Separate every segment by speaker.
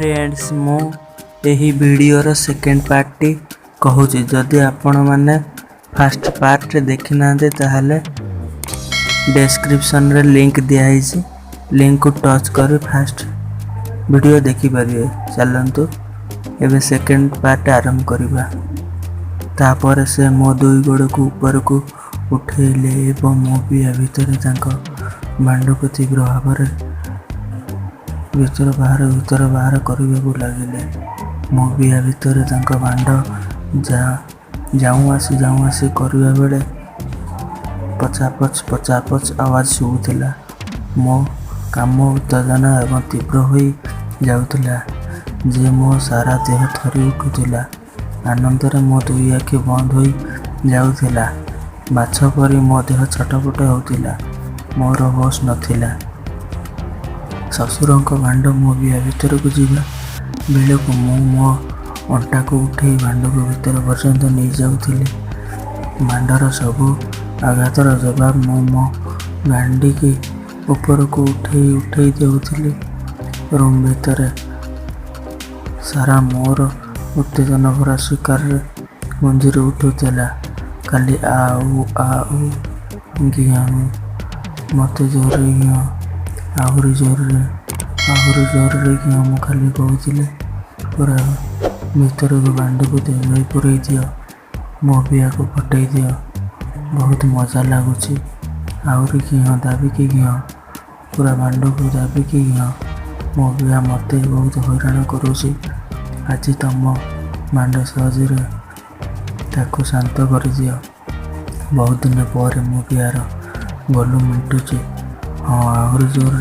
Speaker 1: Friends मु यही वीडियोर second party कहूची। जदि आपण मैंने फास्ट पार्ट देखी ना ताहले डिस्क्रिप्शन रे लिंक दिखाई, लिंक को टच कर फास्ट वीडियो देखिपारे। चलतु एवं सेकेंड पार्ट आरंभ करवा। तापर से मो दुई गोड़ को ऊपर को उठेले एवं मो बिया भितर मांड को तीव्र भाव भीतर बाहर करने को लगिले। मो बिया भितर मांड जाऊँ आसी करने बेले पचापच आवाज शुभुला। मो काम उत्तेजना एवं तीव्र हो जाऊला जे मो सारा देह थरी उठुला। आनंद मो दुई आखि बंद हो जाऊला। माछ परी मो देह छटपट होता। मोर होश नथिला। ससुर भांड मो बिया भीतर को जीवा बेले को मो अंटा को उठे भांड को भीतर पर्यंत नहीं जाऊली। भांडर सबू आघातर जवाब मो गांडी की ऊपर को उठे देउथिली। रूम भीतर सारा मोर उत्तेजना भरा शिकार मंजिर उठुला। खाली आउ आउ घिया मत जोर घिया आहरी जोर घिया मु खाली कहूली। पूरा भीतर को बांड को दे पूरे दियो, मो बिया को फटई दियो। बहुत मजा लगुच। आहरी घिया दाबिकी घिया, पूरा बांड को दाबिकी घिया। मो बिया मत बहुत हैरान करुची। आज तुम बांड सहजरे ताको शांत कर दियो। बहुत दिन पर मो बियार गलु मिटुची। हाँ आहरी जोर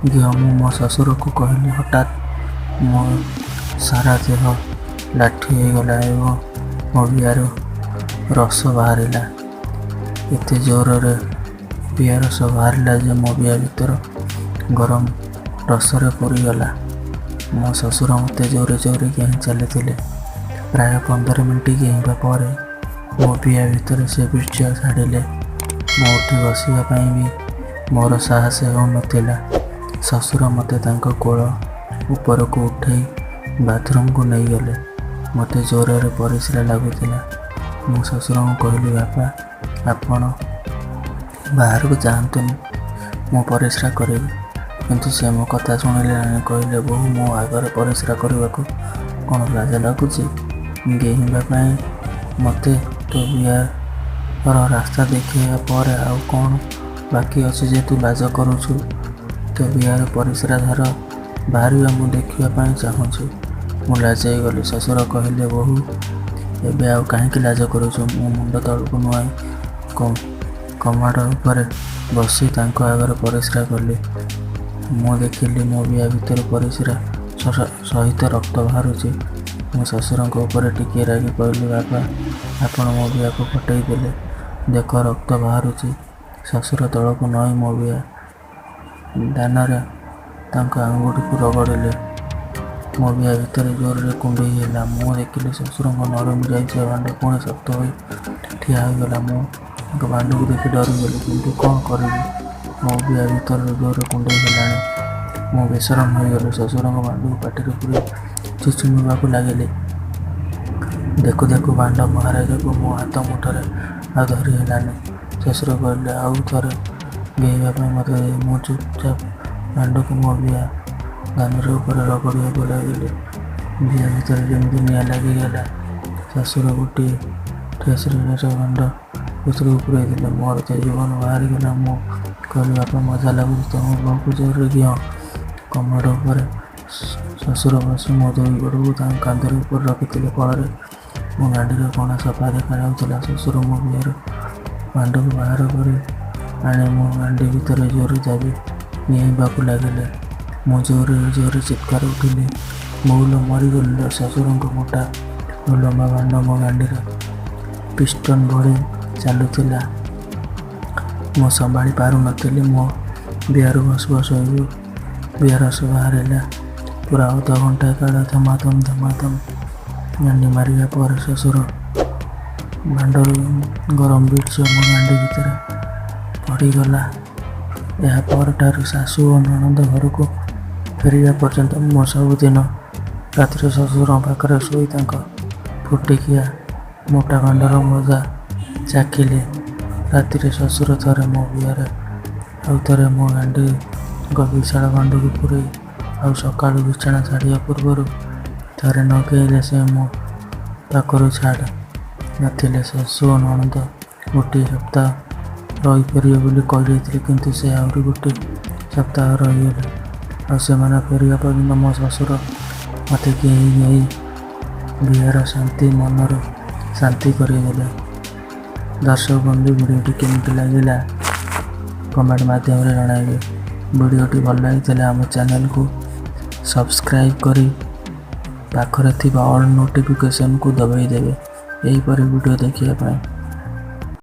Speaker 1: घिया मु मो ससुर को कहली। हठात मो सारा देह लाठी हो गला एवं मो बियार रस बाहरिला। एते जोर रे बिया रस बाहरिला जे मो बिया भीतर गरम रसरे पूरीगला। मो ससुर मत जोरे कहीं चली। प्राय 15 मिनट कहींबा पर मो बिया भीतर से बीर्य छाड़िले। मो उठी बसवाई भी मोर साहस हो नथिला। ससुर मते तांको कोल ऊपर को उठे बाथरूम को नहीं गले। मते जोर रे परिस्रा लगुला। मो ससुर को कहली बापा आपण बाहर को जातुनि, मो परिस्रा करी। किंतु से मो कथा शुणिले ना। कहले बहु मो आगे परिस्रा करने को कौन लाज लगुच गेहिबाई मते तो बियार रास्ता देखा पर आउ कौन बाकी अच्छे जे तू लाज करुचु। तो बियार परिस्रा धार बाहर मु देखापी चाहूँगी। मु लाज गली। ससुर कहले बहु एबे आउ कहीं लाज करुचु। मो मुंड तल को नुआई कमाड़ उपर बसी आगे परिस्रा कली। मु देखिली मो बिया भीतर परिस्रा सहित रक्त बाहरुची। मो ससुर ऊपर टिके रागी कहली बापा आपण मो बिया को फटई देले, देख रक्त बाहरुची। ससुर तल को नई मो बिया दानारे आंगुठी को रगड़िले। मो बिया भीतर जोर रे कुंडई है। मु देखिली ससुर नरम जाइए भांड पुणी शक्त हो ठिया होगला। मु भांड को देखी डरीगली। किंतु कौन करी मो बिया भीतर जोर कुंडई है। मो बेसरम होगली। ससुर भांड को पाटी पूरे चुचुमिवा को लगिले। देखु देखु भांड महाराज को मो हाथ मुठरे आ धरी है। ससुर कहले आउ थे गेवाई मत। मो चुपचाप भांड को मो बिया गानर ऊपर रगड़िया को लगिले। बिया भीतर जमी निआ लगिगला। ससुर गोटे ठेसरे भांड भीतर पूरे दिले। मोर तो जीवन बाहरी गला। मो कहली बापा मजा लगुच तुम बहुत जोर घिया कमर उपर। ससुर बस मो दुई गोड़ को कांधर ऊपर रखी फल मो गाड़ी कणा सफा देखा जाऊला। ससुर मो बिहार भांड को बाहर कर आने मो गांडी भीतर जोर दाबी निआ लगिले। मो जोर चित्कार उठिले। बहुल मरीगल। ससुर मोटा लंबा भांड मो गांडी पिस्टन भली चलुला। मो संभाली पार नी। मो बिहार बस बिया रस बाहर पूरा अधा घंटा काल धमाधम गांडी मारिया पर ससुर भांडर गरम बीर्य मो गांडी भीतर पड़गला। यहाँ पर शाशु और ननंद घर को फेरिया पर्यंत मो सबुदिन ରାତିରେ ଶ୍ୱଶୁରଙ୍କ ପାଖରେ ଶୋଇ ତାଙ୍କ ଫୁଟିକିଆ ମୋଟା ଖଣ୍ଡର ମଜା ଚାଖିଲେ। ରାତିରେ ଶ୍ୱଶୁର ଥରେ ମୋ ବିହରେ ଆଉ ଥରେ ମୋ ଗାଣ୍ଡିଙ୍କ ବିଶାଳ ଖଣ୍ଡକୁ ପୁରେଇ ଆଉ ସକାଳୁ ବିଛଣା ଛାଡ଼ିବା ପୂର୍ବରୁ ଥରେ ନଗେଇଲେ ସେ ମୋ ପାଖରୁ ଛାଡ଼ ନଥିଲେ। ଶାଶୁ ଓ ନଣନ୍ଦ ଗୋଟିଏ ସପ୍ତାହ ରହିପାରିବେ ବୋଲି କହିଯାଇଥିଲେ, କିନ୍ତୁ ସେ ଆହୁରି ଗୋଟିଏ ସପ୍ତାହ ରହିଗଲେ। ଆଉ ସେମାନେ ଫେରିବା ପର୍ଯ୍ୟନ୍ତ ମୋ ଶ୍ୱଶୁର ମୋତେ କେହି ନେଇ ବିହାର ଶାନ୍ତି ମନରୁ ଶାନ୍ତି କରିଦେଲେ। ଦର୍ଶକ ବନ୍ଧୁ, ଭିଡ଼ିଓଟି କେମିତି ଲାଗିଲା କମେଣ୍ଟ ମାଧ୍ୟମରେ ଜଣାଇବେ। ଭିଡ଼ିଓଟି ଭଲ ଲାଗିଥିଲେ ଆମ ଚ୍ୟାନେଲକୁ ସବସ୍କ୍ରାଇବ୍ କରି ପାଖରେ ଥିବା ଅଲ୍ ନୋଟିଫିକେସନକୁ ଦବାଇ ଦେବେ ଏହିପରି ଭିଡ଼ିଓ ଦେଖିବା ପାଇଁ।